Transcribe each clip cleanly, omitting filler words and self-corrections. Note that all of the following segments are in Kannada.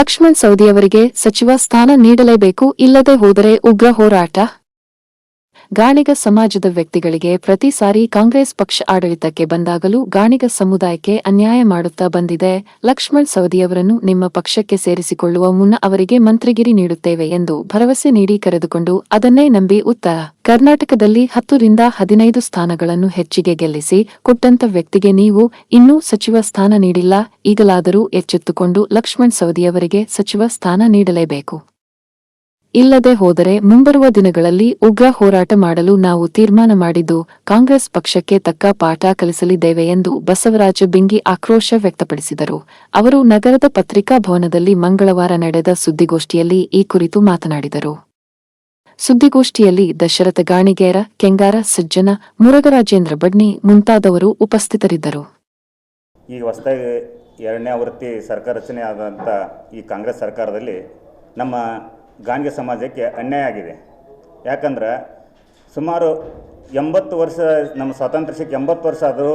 ಲಕ್ಷ್ಮಣ್ ಸವದಿಯವರಿಗೆ ಸಚಿವ ಸ್ಥಾನ ನೀಡಲೇಬೇಕು, ಇಲ್ಲದೆ ಹೋದರೆ ಉಗ್ರ ಹೋರಾಟ. ಗಾಣಿಗ ಸಮಾಜದ ವ್ಯಕ್ತಿಗಳಿಗೆ ಪ್ರತಿ ಸಾರಿ ಕಾಂಗ್ರೆಸ್ ಪಕ್ಷ ಆಡಳಿತಕ್ಕೆ ಬಂದಾಗಲೂ ಗಾಣಿಗ ಸಮುದಾಯಕ್ಕೆ ಅನ್ಯಾಯ ಮಾಡುತ್ತಾ ಬಂದಿದೆ. ಲಕ್ಷ್ಮಣ್ ಸವದಿಯವರನ್ನು ನಿಮ್ಮ ಪಕ್ಷಕ್ಕೆ ಸೇರಿಸಿಕೊಳ್ಳುವ ಮುನ್ನ ಅವರಿಗೆ ಮಂತ್ರಿಗಿರಿ ನೀಡುತ್ತೇವೆ ಎಂದು ಭರವಸೆ ನೀಡಿ ಕರೆದುಕೊಂಡು ಅದನ್ನೇ ನಂಬಿ ಉತ್ತರ ಕರ್ನಾಟಕದಲ್ಲಿ 10 ರಿಂದ 15 ಸ್ಥಾನಗಳನ್ನು ಹೆಚ್ಚಿಗೆ ಗೆಲ್ಲಿಸಿ ಕೊಟ್ಟಂತ ವ್ಯಕ್ತಿಗೆ ನೀವು ಇನ್ನೂ ಸಚಿವ ಸ್ಥಾನ ನೀಡಿಲ್ಲ. ಈಗಲಾದರೂ ಎಚ್ಚೆತ್ತುಕೊಂಡು ಲಕ್ಷ್ಮಣ್ ಸವದಿಯವರಿಗೆ ಸಚಿವ ಸ್ಥಾನ ನೀಡಲೇಬೇಕು. ಇಲ್ಲದೆ ಹೋದರೆ ಮುಂಬರುವ ದಿನಗಳಲ್ಲಿ ಉಗ್ರ ಹೋರಾಟ ಮಾಡಲು ನಾವು ತೀರ್ಮಾನ ಮಾಡಿದ್ದು ಕಾಂಗ್ರೆಸ್ ಪಕ್ಷಕ್ಕೆ ತಕ್ಕ ಪಾಠ ಕಲಿಸಲಿದ್ದೇವೆ ಎಂದು ಬಸವರಾಜ ಬಿಂಗಿ ಆಕ್ರೋಶ ವ್ಯಕ್ತಪಡಿಸಿದರು. ಅವರು ನಗರದ ಪತ್ರಿಕಾ ಭವನದಲ್ಲಿ ಮಂಗಳವಾರ ನಡೆದ ಸುದ್ದಿಗೋಷ್ಠಿಯಲ್ಲಿ ಈ ಕುರಿತು ಮಾತನಾಡಿದರು. ಸುದ್ದಿಗೋಷ್ಠಿಯಲ್ಲಿ ದಶರಥ ಗಾಣಿಗೇರ, ಕೆಂಗಾರ ಸಜ್ಜನ, ಮುರುಘರಾಜೇಂದ್ರ ಬಡ್ನಿ ಮುಂತಾದವರು ಉಪಸ್ಥಿತರಿದ್ದರು. ಈಗ ಹೊಸದಾಗಿ 2ನೇ ಆವೃತ್ತಿ ಸರ್ಕಾರ ರಚನೆ ಆದಂಥ ಈ ಕಾಂಗ್ರೆಸ್ ಸರ್ಕಾರದಲ್ಲಿ ನಮ್ಮ ಗಾಣಿಗ ಸಮಾಜಕ್ಕೆ ಅನ್ಯಾಯ ಆಗಿದೆ. ಯಾಕಂದ್ರೆ ಸುಮಾರು 80 ವರ್ಷ ನಮ್ಮ ಸ್ವಾತಂತ್ರ್ಯ ಸಿಕ್ಕಿ 80 ವರ್ಷ ಆದರೂ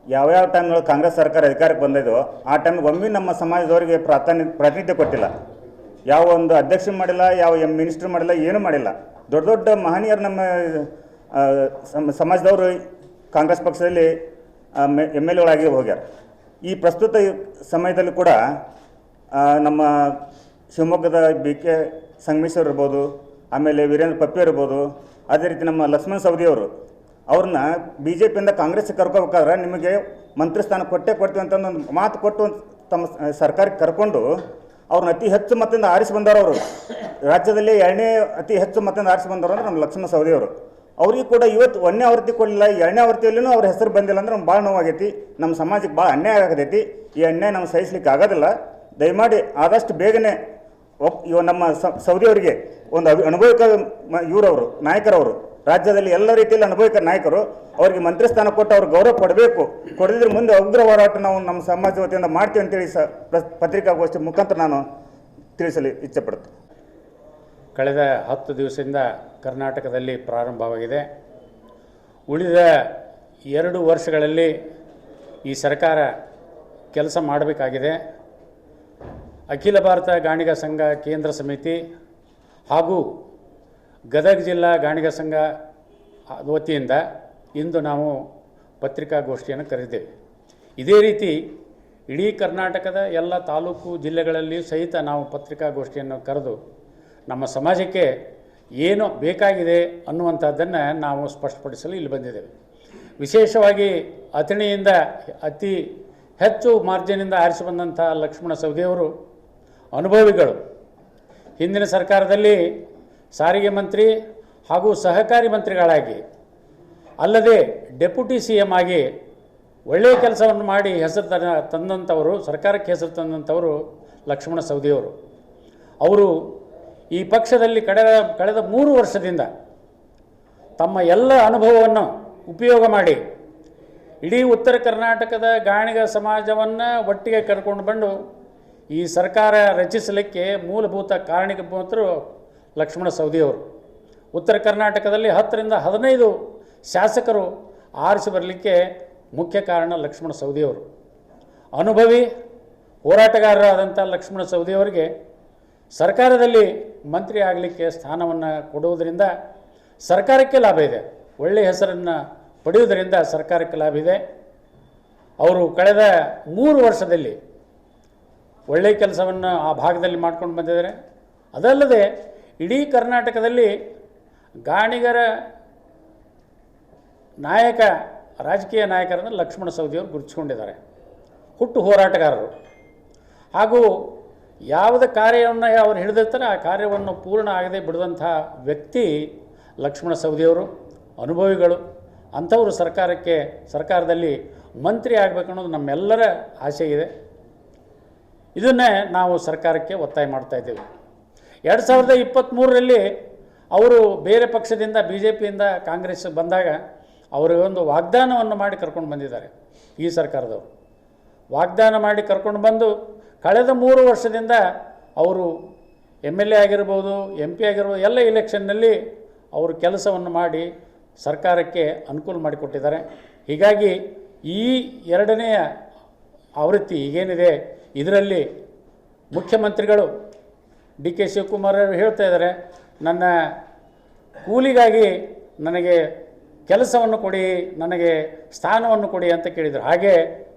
ಯಾವ್ಯಾವ ಟೈಮ್ಗಳು ಕಾಂಗ್ರೆಸ್ ಸರ್ಕಾರ ಅಧಿಕಾರಕ್ಕೆ ಬಂದಿದ್ದೋ ಆ ಟೈಮ್ಗೆ ಒಮ್ಮೆ ನಮ್ಮ ಸಮಾಜದವರಿಗೆ ಪ್ರಾತಿನಿಧ್ಯ ಕೊಟ್ಟಿಲ್ಲ. ಯಾವ ಒಂದು ಅಧ್ಯಕ್ಷ ಮಾಡಿಲ್ಲ, ಯಾವ ಮಿನಿಸ್ಟ್ರ್ ಮಾಡಿಲ್ಲ, ಏನೂ ಮಾಡಿಲ್ಲ. ದೊಡ್ಡ ದೊಡ್ಡ ಮಹನೀಯರು ನಮ್ಮ ಸಮಾಜದವರು ಕಾಂಗ್ರೆಸ್ ಪಕ್ಷದಲ್ಲಿ MLA ಗಳಾಗಿ ಹೋಗ್ಯಾರ. ಈ ಪ್ರಸ್ತುತ ಸಮಯದಲ್ಲಿ ಕೂಡ ನಮ್ಮ ಶಿವಮೊಗ್ಗದ BK ಸಂಗಮೇಶ್ವರ್ ಇರ್ಬೋದು, ಆಮೇಲೆ ವೀರೇಂದ್ರ ಪಪ್ಪಿ ಇರ್ಬೋದು, ಅದೇ ರೀತಿ ನಮ್ಮ ಲಕ್ಷ್ಮಣ್ ಸವದಿಯವರು ಅವ್ರನ್ನ BJPಯಿಂದ ಕಾಂಗ್ರೆಸ್ಗೆ ಕರ್ಕೋಬೇಕಾದ್ರೆ ನಿಮಗೆ ಮಂತ್ರಿ ಸ್ಥಾನ ಕೊಡ್ತೀವಿ ಅಂತ ಒಂದು ಮಾತು ಕೊಟ್ಟು ತಮ್ಮ ಸರ್ಕಾರಕ್ಕೆ ಕರ್ಕೊಂಡು ಅವ್ರನ್ನ ಅತಿ ಹೆಚ್ಚು ಮತದಿಂದ ಆರಿಸಿ ಬಂದವರು. ಅವರು ರಾಜ್ಯದಲ್ಲಿ 2ನೇ ಅತಿ ಹೆಚ್ಚು ಮತದಿಂದ ಆರಿಸಿ ಬಂದವರು ಅಂದ್ರೆ ನಮ್ಮ ಲಕ್ಷ್ಮಣ್ ಸವದಿಯವರು. ಅವ್ರಿಗೆ ಕೂಡ ಇವತ್ತು 1ನೇ ಆವೃತ್ತಿ ಕೊಡಲಿಲ್ಲ, 2ನೇ ಆವೃತ್ತಿಯಲ್ಲೂ ಅವ್ರ ಹೆಸರು ಬಂದಿಲ್ಲ ಅಂದ್ರೆ ನಮ್ಗೆ ಭಾಳ ನೋವಾಗೈತಿ. ನಮ್ಮ ಸಮಾಜಕ್ಕೆ ಭಾಳ ಅನ್ಯಾಯ ಆಗತೈತಿ. ಈ ಅನ್ಯಾಯ ನಮ್ಗೆ ಸಹಿಸ್ಲಿಕ್ಕೆ ಆಗೋದಿಲ್ಲ. ದಯಮಾಡಿ ಆದಷ್ಟು ಬೇಗನೆ ಇವ ನಮ್ಮ ಸವದಿಯವರಿಗೆ ಒಂದು ಅನುಭವಿಕ ಇವರವರು ನಾಯಕರವರು, ರಾಜ್ಯದಲ್ಲಿ ಎಲ್ಲ ರೀತಿಯಲ್ಲಿ ಅನುಭವಿಕ ನಾಯಕರು, ಅವರಿಗೆ ಮಂತ್ರಿ ಸ್ಥಾನ ಕೊಟ್ಟು ಅವ್ರಿಗೆ ಗೌರವ ಕೊಡಬೇಕು. ಕೊಡದಿದ್ರೆ ಮುಂದೆ ಉಗ್ರ ಹೋರಾಟ ನಾವು ನಮ್ಮ ಸಮಾಜ ವತಿಯಿಂದ ಮಾಡ್ತೀವಿ ಅಂತೇಳಿ ಪತ್ರಿಕಾಗೋಷ್ಠಿ ಮುಖಾಂತರ ನಾನು ತಿಳಿಸಲು ಇಚ್ಛೆಪಡುತ್ತೇನೆ. ಕಳೆದ 10 ದಿವಸದಿಂದ ಕರ್ನಾಟಕದಲ್ಲಿ ಪ್ರಾರಂಭವಾಗಿದೆ. ಉಳಿದ 2 ವರ್ಷಗಳಲ್ಲಿ ಈ ಸರ್ಕಾರ ಕೆಲಸ ಮಾಡಬೇಕಾಗಿದೆ. ಅಖಿಲ ಭಾರತ ಗಾಣಿಗ ಸಂಘ ಕೇಂದ್ರ ಸಮಿತಿ ಹಾಗೂ ಗದಗ ಜಿಲ್ಲಾ ಗಾಣಿಗ ಸಂಘ ವತಿಯಿಂದ ಇಂದು ನಾವು ಪತ್ರಿಕಾಗೋಷ್ಠಿಯನ್ನು ಕರೆದಿದ್ದೇವೆ. ಇದೇ ರೀತಿ ಇಡೀ ಕರ್ನಾಟಕದ ಎಲ್ಲ ತಾಲೂಕು ಜಿಲ್ಲೆಗಳಲ್ಲಿ ಸಹಿತ ನಾವು ಪತ್ರಿಕಾಗೋಷ್ಠಿಯನ್ನು ಕರೆದು ನಮ್ಮ ಸಮಾಜಕ್ಕೆ ಏನು ಬೇಕಾಗಿದೆ ಅನ್ನುವಂಥದ್ದನ್ನು ನಾವು ಸ್ಪಷ್ಟಪಡಿಸಲು ಇಲ್ಲಿ ಬಂದಿದ್ದೇವೆ. ವಿಶೇಷವಾಗಿ ಅಥಣಿಯಿಂದ ಅತಿ ಹೆಚ್ಚು ಮಾರ್ಜಿನಿಂದ ಆರಿಸಿ ಬಂದಂಥ ಲಕ್ಷ್ಮಣ ಸವದಿಯವರು ಅನುಭವಿಗಳು. ಹಿಂದಿನ ಸರ್ಕಾರದಲ್ಲಿ ಸಾರಿಗೆ ಮಂತ್ರಿ ಹಾಗೂ ಸಹಕಾರಿ ಮಂತ್ರಿಗಳಾಗಿ, ಅಲ್ಲದೆ ಡೆಪ್ಯೂಟಿ CM ಆಗಿ ಒಳ್ಳೆಯ ಕೆಲಸವನ್ನು ಮಾಡಿ ಹೆಸರು ತಂದಂಥವರು, ಸರ್ಕಾರಕ್ಕೆ ಹೆಸರು ತಂದಂಥವರು ಲಕ್ಷ್ಮಣ ಸವದಿಯವರು. ಅವರು ಈ ಪಕ್ಷದಲ್ಲಿ ಕಳೆದ 3 ವರ್ಷದಿಂದ ತಮ್ಮ ಎಲ್ಲ ಅನುಭವವನ್ನು ಉಪಯೋಗ ಮಾಡಿ ಇಡೀ ಉತ್ತರ ಕರ್ನಾಟಕದ ಗಾಣಿಗ ಸಮಾಜವನ್ನು ಒಟ್ಟಿಗೆ ಕರ್ಕೊಂಡು ಬಂದು ಈ ಸರ್ಕಾರ ರಚಿಸಲಿಕ್ಕೆ ಮೂಲಭೂತ ಕಾರಣೀಭೂತರು ಲಕ್ಷ್ಮಣ ಸವದಿಯವರು. ಉತ್ತರ ಕರ್ನಾಟಕದಲ್ಲಿ 10 ರಿಂದ 15 ಶಾಸಕರು ಆರಿಸಿ ಬರಲಿಕ್ಕೆ ಮುಖ್ಯ ಕಾರಣ ಲಕ್ಷ್ಮಣ ಸವದಿಯವರು. ಅನುಭವಿ ಹೋರಾಟಗಾರರಾದಂಥ ಲಕ್ಷ್ಮಣ ಸವದಿಯವರಿಗೆ ಸರ್ಕಾರದಲ್ಲಿ ಮಂತ್ರಿ ಆಗಲಿಕ್ಕೆ ಸ್ಥಾನವನ್ನು ಕೊಡುವುದರಿಂದ ಸರ್ಕಾರಕ್ಕೆ ಲಾಭ ಇದೆ. ಒಳ್ಳೆಯ ಹೆಸರನ್ನು ಪಡೆಯುವುದರಿಂದ ಸರ್ಕಾರಕ್ಕೆ ಲಾಭ ಇದೆ. ಅವರು ಕಳೆದ 3 ವರ್ಷದಲ್ಲಿ ಒಳ್ಳೆಯ ಕೆಲಸವನ್ನು ಆ ಭಾಗದಲ್ಲಿ ಮಾಡ್ಕೊಂಡು ಬಂದಿದ್ದಾರೆ. ಅದಲ್ಲದೆ ಇಡೀ ಕರ್ನಾಟಕದಲ್ಲಿ ಗಾಣಿಗರ ನಾಯಕ, ರಾಜಕೀಯ ನಾಯಕರನ್ನು ಲಕ್ಷ್ಮಣ ಸವದಿಯವರು ಗುರುತಿಸಿಕೊಂಡಿದ್ದಾರೆ. ಹುಟ್ಟು ಹೋರಾಟಗಾರರು ಹಾಗೂ ಯಾವುದೇ ಕಾರ್ಯವನ್ನು ಅವರು ಹಿಡಿದಿರ್ತಾರೆ ಆ ಕಾರ್ಯವನ್ನು ಪೂರ್ಣ ಆಗದೆ ಬಿಡುವಂಥ ವ್ಯಕ್ತಿ ಲಕ್ಷ್ಮಣ ಸವದಿಯವರು. ಅನುಭವಿಗಳು. ಅಂಥವರು ಸರ್ಕಾರದಲ್ಲಿ ಮಂತ್ರಿ ಆಗಬೇಕು ಅನ್ನೋದು ನಮ್ಮೆಲ್ಲರ ಆಸೆ ಇದೆ. ಇದನ್ನೇ ನಾವು ಸರ್ಕಾರಕ್ಕೆ ಒತ್ತಾಯ ಮಾಡ್ತಾಯಿದ್ದೇವೆ. 2023ರಲ್ಲಿ ಅವರು ಬೇರೆ ಪಕ್ಷದಿಂದ BJPಯಿಂದ ಕಾಂಗ್ರೆಸ್ ಬಂದಾಗ ಅವರಿಗೊಂದು ವಾಗ್ದಾನವನ್ನು ಮಾಡಿ ಕರ್ಕೊಂಡು ಬಂದಿದ್ದಾರೆ. ಈ ಸರ್ಕಾರದವರು ವಾಗ್ದಾನ ಮಾಡಿ ಕರ್ಕೊಂಡು ಬಂದು ಕಳೆದ 3 ವರ್ಷದಿಂದ ಅವರು MLA ಆಗಿರ್ಬೋದು, MP ಆಗಿರ್ಬೋದು, ಎಲ್ಲ ಇಲೆಕ್ಷನ್ನಲ್ಲಿ ಅವರು ಕೆಲಸವನ್ನು ಮಾಡಿ ಸರ್ಕಾರಕ್ಕೆ ಅನುಕೂಲ ಮಾಡಿಕೊಟ್ಟಿದ್ದಾರೆ. ಹೀಗಾಗಿ ಈ 2ನೇ ಆವೃತ್ತಿ ಈಗೇನಿದೆ ಇದರಲ್ಲಿ ಮುಖ್ಯಮಂತ್ರಿಗಳು ಡಿ ಕೆ ಶಿವಕುಮಾರ್ ಅವರು ಹೇಳ್ತಾ ಇದ್ದಾರೆ, ನನ್ನ ಕೂಲಿಗಾಗಿ ನನಗೆ ಕೆಲಸವನ್ನು ಕೊಡಿ, ನನಗೆ ಸ್ಥಾನವನ್ನು ಕೊಡಿ ಅಂತ ಕೇಳಿದರು. ಹಾಗೆ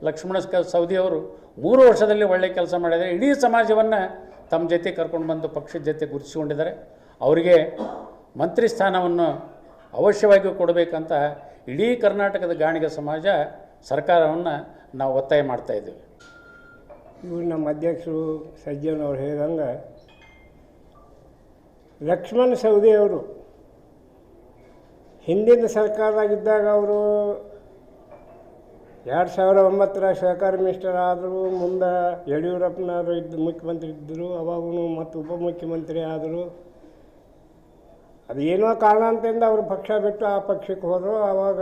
ಲಕ್ಷ್ಮಣ ಸವದಿಯವರು 3 ವರ್ಷದಲ್ಲಿ ಒಳ್ಳೆಯ ಕೆಲಸ ಮಾಡಿದ್ದಾರೆ. ಇಡೀ ಸಮಾಜವನ್ನು ತಮ್ಮ ಜೊತೆ ಕರ್ಕೊಂಡು ಬಂದು ಪಕ್ಷದ ಜೊತೆ ಗುರುತಿಸಿಕೊಂಡಿದ್ದಾರೆ. ಅವರಿಗೆ ಮಂತ್ರಿ ಸ್ಥಾನವನ್ನು ಅವಶ್ಯವಾಗಿ ಕೊಡಬೇಕಂತ ಇಡೀ ಕರ್ನಾಟಕದ ಗಾಣಿಗ ಸಮಾಜ ಸರ್ಕಾರವನ್ನು ನಾವು ಒತ್ತಾಯ ಮಾಡ್ತಾಯಿದ್ದೀವಿ. ಇವರು ನಮ್ಮ ಅಧ್ಯಕ್ಷರು ಸಜ್ಜನ್ ಅವ್ರು ಹೇಳಿದಂಗೆ ಲಕ್ಷ್ಮಣ ಸವದಿಯವರು ಹಿಂದಿನ ಸರ್ಕಾರದಾಗಿದ್ದಾಗ ಅವರು 2009ರ ಸಹಕಾರ ಮಿನಿಸ್ಟರ್ ಆದರು. ಮುಂದೆ ಯಡಿಯೂರಪ್ಪನವರು ಮುಖ್ಯಮಂತ್ರಿ ಇದ್ದರು. ಅವಾಗೂ ಮತ್ತು ಉಪಮುಖ್ಯಮಂತ್ರಿ ಆದರು. ಅದು ಏನೋ ಕಾರಣಾಂತರಿಂದ ಅವರು ಪಕ್ಷ ಬಿಟ್ಟು ಆ ಪಕ್ಷಕ್ಕೆ ಹೋದರು. ಆವಾಗ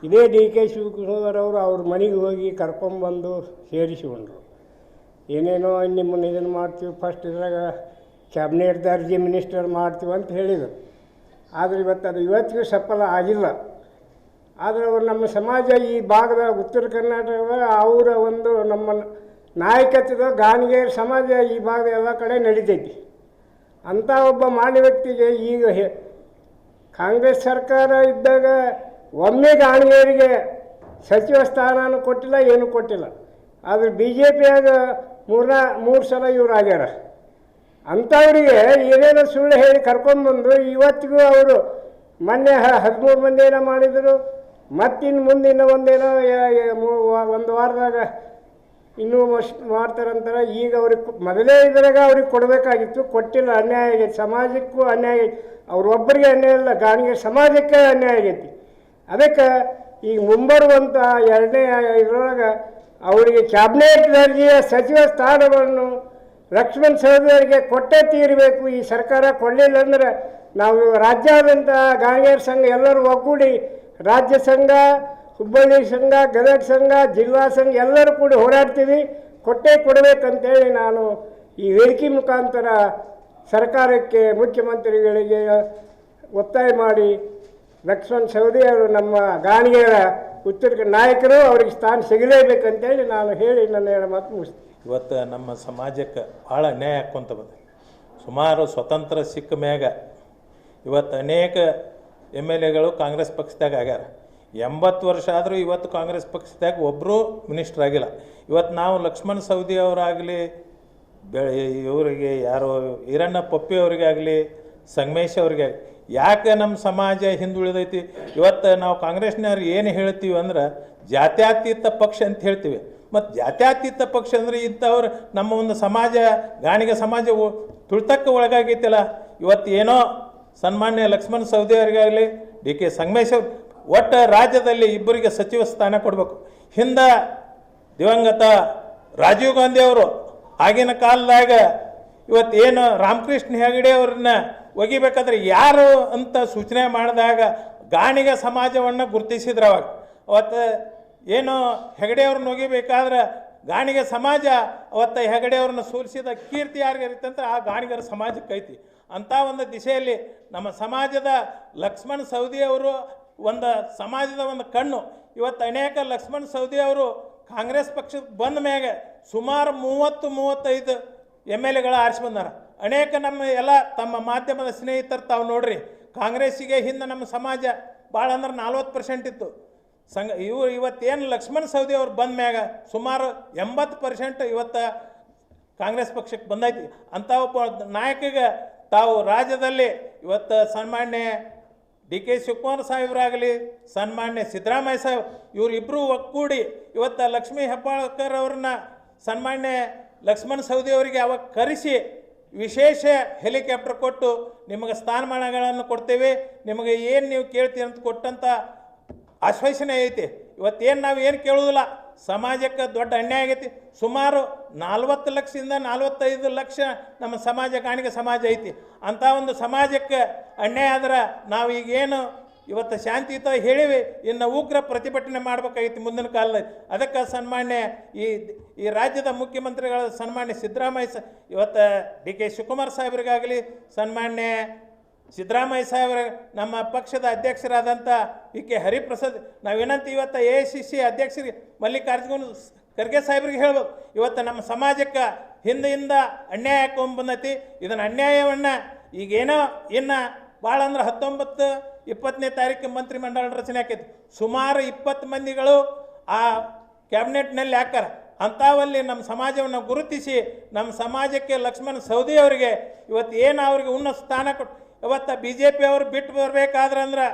ಇದೇ ಡಿ ಕೆ ಶಿವಕುಮಾರ್ ಅವರು ಅವ್ರ ಮನೆಗೆ ಹೋಗಿ ಕರ್ಕೊಂಬಂದು ಸೇರಿಸಿಕೊಂಡ್ರು. ಏನೇನೋ ನಿಮ್ಮನ್ನು ಇದನ್ನು ಮಾಡ್ತೀವಿ, ಫಸ್ಟ್ ಇದ್ರಾಗ ಕ್ಯಾಬಿನೆಟ್ ದರ್ಜೆ ಮಿನಿಸ್ಟರ್ ಮಾಡ್ತೀವಿ ಅಂತ ಹೇಳಿದರು. ಆದರೆ ಇವತ್ತಿಗೂ ಸಫಲ ಆಗಿಲ್ಲ. ಆದರೆ ನಮ್ಮ ಸಮಾಜ ಈ ಭಾಗದ ಉತ್ತರ ಕರ್ನಾಟಕದ ಅವರ ಒಂದು ನಮ್ಮ ನಾಯಕತ್ವದ ಗಾಣಿಗೆಯರ ಸಮಾಜ ಈ ಭಾಗದ ಎಲ್ಲ ಕಡೆ ನಡೀತೈತಿ. ಅಂಥ ಒಬ್ಬ ಮಾನ್ಯ ವ್ಯಕ್ತಿಗೆ ಈಗ ಕಾಂಗ್ರೆಸ್ ಸರ್ಕಾರ ಇದ್ದಾಗ ಒಮ್ಮೆ ಗಾಣಿಗೆಯರಿಗೆ ಸಚಿವ ಸ್ಥಾನನೂ ಕೊಟ್ಟಿಲ್ಲ, ಏನೂ ಕೊಟ್ಟಿಲ್ಲ. ಆದರೆ ಬಿ ಜೆ ಪಿಯಾಗ 3 ಸಲ ಇವ್ರು ಆಗ್ಯಾರ. ಅಂಥವರಿಗೆ ಏನೇನೋ ಸುಳ್ಳು ಹೇಳಿ ಕರ್ಕೊಂಡ್ಬಂದು ಇವತ್ತಿಗೂ ಅವರು ಮೊನ್ನೆ 13 ಮಂದಿ ಏನೋ ಮಾಡಿದರು. ಮತ್ತಿನ್ನು ಮುಂದಿನ ಒಂದೇನೋ 1 ವಾರದಾಗ ಇನ್ನೂ ಮಾಡ್ತಾರಂತಾರೆ. ಈಗ ಅವ್ರಿಗೆ ಮೊದಲೇ ಇದ್ರಾಗ ಅವ್ರಿಗೆ ಕೊಡಬೇಕಾಗಿತ್ತು, ಕೊಟ್ಟಿಲ್ಲ. ಅನ್ಯಾಯ ಆಗೈತಿ, ಸಮಾಜಕ್ಕೂ ಅನ್ಯಾಯ ಆಗೈತಿ. ಅವ್ರೊಬ್ಬರಿಗೆ ಅನ್ಯಾಯ ಇಲ್ಲ, ಗಾಣಿಗೆ ಸಮಾಜಕ್ಕೆ ಅನ್ಯಾಯ ಆಗೈತಿ. ಅದಕ್ಕೆ ಈಗ ಮುಂಬರುವಂಥ 2ನೇ ಇದರೊಳಗೆ ಅವರಿಗೆ ಕ್ಯಾಬಿನೆಟ್ ದರ್ಜೆಯ ಸಚಿವ ಸ್ಥಾನವನ್ನು ಲಕ್ಷ್ಮಣ ಸವದಿಯವರಿಗೆ ಕೊಟ್ಟೇ ತೀರಬೇಕು. ಈ ಸರ್ಕಾರ ಕೊಡಲಿಲ್ಲ ಅಂದರೆ ನಾವು ರಾಜ್ಯಾದ್ಯಂತ ಗಾಣಿಗೆಯರ ಸಂಘ ಎಲ್ಲರೂ ಒಗ್ಗೂಡಿ ರಾಜ್ಯ ಸಂಘ, ಹುಬ್ಬಳ್ಳಿ ಸಂಘ, ಗದಗ ಸಂಘ, ಜಿಲ್ಲಾ ಸಂಘ ಎಲ್ಲರೂ ಕೂಡಿ ಹೋರಾಡ್ತೀವಿ. ಕೊಟ್ಟೇ ಕೊಡಬೇಕಂತೇಳಿ ನಾನು ಈ ವೇದಿಕೆ ಮುಖಾಂತರ ಸರ್ಕಾರಕ್ಕೆ, ಮುಖ್ಯಮಂತ್ರಿಗಳಿಗೆ ಒತ್ತಾಯ ಮಾಡಿ ಲಕ್ಷ್ಮಣ ಸವದಿಯವರು ನಮ್ಮ ಗಾಣಿಗೆಯರ ಉತ್ತರ ನಾಯಕರು, ಅವ್ರಿಗೆ ಸ್ಥಾನ ಸಿಗಲೇಬೇಕಂತೇಳಿ ನಾನು ಹೇಳಿ ನನ್ನ 2 ಮಾತು ಮುಗಿಸ್ತೀನಿ. ಇವತ್ತು ನಮ್ಮ ಸಮಾಜಕ್ಕೆ ಭಾಳ ಅನ್ಯಾಯ ಆಕ್ಕೊಂತ ಬಂದೆ. ಸುಮಾರು ಸ್ವತಂತ್ರ ಸಿಕ್ಕ ಮ್ಯಾಗ ಇವತ್ತು ಅನೇಕ MLAಗಳು ಕಾಂಗ್ರೆಸ್ ಪಕ್ಷದಾಗ ಆಗ್ಯಾರ. 80 ವರ್ಷ ಆದರೂ ಇವತ್ತು ಕಾಂಗ್ರೆಸ್ ಪಕ್ಷದಾಗ ಒಬ್ಬರೂ ಮಿನಿಸ್ಟ್ರ್ ಆಗಿಲ್ಲ. ಇವತ್ತು ನಾವು ಲಕ್ಷ್ಮಣ ಸವದಿ ಅವರಾಗಲಿ, ಇವರಿಗೆ ಯಾರೋ ಈರಣ್ಣ ಪಪ್ಪಿ ಅವರಿಗಾಗಲಿ, ಸಂಗಮೇಶ್ ಅವರಿಗೆ ಯಾಕೆ ನಮ್ಮ ಸಮಾಜ ಹಿಂದುಳಿದೈತಿ? ಇವತ್ತು ನಾವು ಕಾಂಗ್ರೆಸ್ನವ್ರು ಏನು ಹೇಳ್ತೀವಿ ಅಂದ್ರೆ ಜಾತ್ಯತೀತ ಪಕ್ಷ ಅಂತ ಹೇಳ್ತೀವಿ. ಮತ್ತು ಜಾತ್ಯತೀತ ಪಕ್ಷ ಅಂದರೆ ಇಂಥವ್ರು ನಮ್ಮ ಒಂದು ಸಮಾಜ, ಗಾಣಿಗ ಸಮಾಜ ತುಳಿತಕ್ಕೆ ಒಳಗಾಗೈತಿಲ್ಲ. ಇವತ್ತು ಏನೋ ಸನ್ಮಾನ್ಯ ಲಕ್ಷ್ಮಣ ಸವದಿ ಅವರಿಗಾಗಲಿ, ಡಿ ಕೆ ಸಂಗಮೇಶ್ ಅವ್ರು ಒಟ್ಟು ರಾಜ್ಯದಲ್ಲಿ ಇಬ್ಬರಿಗೆ ಸಚಿವ ಸ್ಥಾನ ಕೊಡಬೇಕು. ಹಿಂದೆ ದಿವಂಗತ ರಾಜೀವ್ ಗಾಂಧಿ ಅವರು ಆಗಿನ ಕಾಲದಾಗ ಇವತ್ತೇನು ರಾಮಕೃಷ್ಣ ಹೆಗಡೆ ಅವ್ರನ್ನ ಒಗಿಬೇಕಾದ್ರೆ ಯಾರು ಅಂತ ಸೂಚನೆ ಮಾಡಿದಾಗ ಗಾಣಿಗ ಸಮಾಜವನ್ನು ಗುರುತಿಸಿದ್ರು. ಅವತ್ತು ಏನು ಹೆಗಡೆ ಅವ್ರನ್ನ ಒಗಿಬೇಕಾದ್ರೆ ಗಾಣಿಗ ಸಮಾಜ ಅವತ್ತು ಹೆಗಡೆ ಅವ್ರನ್ನ ಸೋಲಿಸಿದ ಕೀರ್ತಿ ಯಾರಿಗೈತಂತ ಆ ಗಾಣಿಗರ ಸಮಾಜಕ್ಕೆ ಐತಿ. ಅಂಥ ಒಂದು ದಿಶೆಯಲ್ಲಿ ನಮ್ಮ ಸಮಾಜದ ಲಕ್ಷ್ಮಣ ಸವದಿ ಅವರು ಒಂದು ಸಮಾಜದ ಒಂದು ಕಣ್ಣು. ಇವತ್ತು ಅನೇಕ ಲಕ್ಷ್ಮಣ ಸವದಿ ಅವರು ಕಾಂಗ್ರೆಸ್ ಪಕ್ಷಕ್ಕೆ ಬಂದ ಮ್ಯಾಗ ಸುಮಾರು 30-35 MLAಗಳು ಆರಿಸಿ ಬಂದಾರ. ಅನೇಕ ನಮ್ಮ ಎಲ್ಲ ತಮ್ಮ ಮಾಧ್ಯಮದ ಸ್ನೇಹಿತರು ತಾವು ನೋಡ್ರಿ, ಕಾಂಗ್ರೆಸ್ಸಿಗೆ ಹಿಂದೆ ನಮ್ಮ ಸಮಾಜ ಭಾಳ ಅಂದ್ರೆ 40% ಇತ್ತು ಇವತ್ತೇನು ಲಕ್ಷ್ಮಣ ಸವದಿ ಅವ್ರು ಬಂದ ಮ್ಯಾಗ ಸುಮಾರು 80% ಇವತ್ತು ಕಾಂಗ್ರೆಸ್ ಪಕ್ಷಕ್ಕೆ ಬಂದೈತಿ. ಅಂಥ ಒಬ್ಬ ನಾಯಕಿಗೆ ತಾವು ರಾಜ್ಯದಲ್ಲಿ ಇವತ್ತು ಸನ್ಮಾನ್ಯ ಡಿ ಕೆ ಶಿವಕುಮಾರ್ ಸಾಹೇಬರಾಗಲಿ, ಸನ್ಮಾನ್ಯ ಸಿದ್ದರಾಮಯ್ಯ ಸಾಹೇಬ್ ಇವರಿಬ್ಬರು ಒಕ್ಕೂಡಿ ಇವತ್ತು ಲಕ್ಷ್ಮೀ ಹೆಬ್ಬಾಳ್ಕರ್ ಅವ್ರನ್ನ ಸನ್ಮಾನ್ಯ ಲಕ್ಷ್ಮಣ ಸವದಿ ಅವರಿಗೆ ಅವಾಗ ಕರೆಸಿ ವಿಶೇಷ ಹೆಲಿಕಾಪ್ಟರ್ ಕೊಟ್ಟು ನಿಮಗೆ ಸ್ಥಾನಮಾನಗಳನ್ನು ಕೊಡ್ತೇವೆ, ನಿಮಗೆ ಏನು ನೀವು ಕೇಳ್ತೀರಿ ಅಂತ ಕೊಟ್ಟಂಥ ಆಶ್ವಾಸನೆ ಐತಿ. ಇವತ್ತೇನು ನಾವು ಏನು ಕೇಳೋದಿಲ್ಲ, ಸಮಾಜಕ್ಕೆ ದೊಡ್ಡ ಅನ್ಯಾಯ ಆಗೈತಿ. ಸುಮಾರು 40 ಲಕ್ಷದಿಂದ 45 ಲಕ್ಷ ನಮ್ಮ ಸಮಾಜ ಗಾಣಿಗ ಸಮಾಜ ಐತಿ. ಅಂಥ ಒಂದು ಸಮಾಜಕ್ಕೆ ಅನ್ಯಾಯ ಆದ್ರೆ ನಾವು ಈಗೇನು ಇವತ್ತು ಶಾಂತಿಯುತ ಹೇಳಿವಿ, ಇನ್ನು ಉಗ್ರ ಪ್ರತಿಭಟನೆ ಮಾಡಬೇಕಾಗಿತ್ತು ಮುಂದಿನ ಕಾಲದಲ್ಲಿ. ಅದಕ್ಕೆ ಸನ್ಮಾನ್ಯ ಈ ರಾಜ್ಯದ ಮುಖ್ಯಮಂತ್ರಿಗಳ ಸನ್ಮಾನ್ಯ ಸಿದ್ದರಾಮಯ್ಯ ಇವತ್ತು ಡಿ ಕೆ ಶಿವಕುಮಾರ್ ಸಾಹೇಬ್ರಿಗಾಗಲಿ, ಸನ್ಮಾನ್ಯ ಸಿದ್ದರಾಮಯ್ಯ ಸಾಹೇಬ್ರ ನಮ್ಮ ಪಕ್ಷದ ಅಧ್ಯಕ್ಷರಾದಂಥ ವಿ ಕೆ ಹರಿಪ್ರಸಾದ್ ನಾವೇನಂತ ಇವತ್ತು AICC ಅಧ್ಯಕ್ಷರಿಗೆ ಮಲ್ಲಿಕಾರ್ಜುನ ಖರ್ಗೆ ಸಾಹೇಬ್ರಿಗೆ ಹೇಳ್ಬೇಕು, ಇವತ್ತು ನಮ್ಮ ಸಮಾಜಕ್ಕೆ ಹಿಂದಿಂದ ಅನ್ಯಾಯ ಹಾಕೊಂಡ್ ಬಂದೈತಿ. ಇದನ್ನು ಅನ್ಯಾಯವನ್ನು ಈಗೇನೋ ಇನ್ನು ಭಾಳ ಅಂದ್ರೆ 19-20ನೇ ತಾರೀಕು ಮಂತ್ರಿಮಂಡಲ ರಚನೆ ಆಕೈತಿ. ಸುಮಾರು 20 ಮಂದಿಗಳು ಆ ಕ್ಯಾಬಿನೆಟ್ನಲ್ಲಿ ಹಾಕಾರ. ಅಂಥವಲ್ಲಿ ನಮ್ಮ ಸಮಾಜವನ್ನು ಗುರುತಿಸಿ ನಮ್ಮ ಸಮಾಜಕ್ಕೆ ಲಕ್ಷ್ಮಣ ಸವದಿ ಅವರಿಗೆ ಇವತ್ತು ಏನು ಅವ್ರಿಗೆ ಉನ್ನತ ಸ್ಥಾನ ಕೊಟ್ಟು ಇವತ್ತು BJP ಅವರು ಬಿಟ್ಟು ಬರಬೇಕಾದ್ರೆ ಅಂದ್ರೆ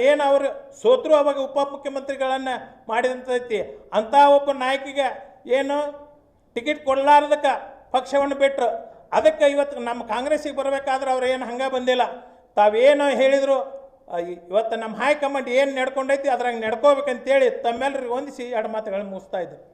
ಏನು ಅವರು ಸೋತರು ಅವಾಗ ಉಪಮುಖ್ಯಮಂತ್ರಿಗಳನ್ನು ಮಾಡಿದಂಥೈತಿ. ಅಂಥ ಒಬ್ಬ ನಾಯಕಿಗೆ ಏನು ಟಿಕೆಟ್ ಕೊಡಲಾರ್ದಕ್ಕೆ ಪಕ್ಷವನ್ನು ಬಿಟ್ಟರು. ಅದಕ್ಕೆ ಇವತ್ತು ನಮ್ಮ ಕಾಂಗ್ರೆಸ್ಸಿಗೆ ಬರಬೇಕಾದ್ರೆ ಅವ್ರು ಏನು ಹಂಗೆ ಬಂದಿಲ್ಲ. ತಾವೇನು ಹೇಳಿದರು ಇವತ್ತು ನಮ್ಮ ಹೈಕಮಾಂಡ್ ಏನು ನಡ್ಕೊಂಡೈತಿ ಅದ್ರಾಗ ನಡ್ಕೋಬೇಕಂತೇಳಿ ತಮ್ಮೆಲ್ಲರಿಗೆ ಹೊಂದಿಸಿ 2 ಮಾತುಗಳನ್ನು ಮುಗಿಸ್ತಾ ಇದ್ದರು.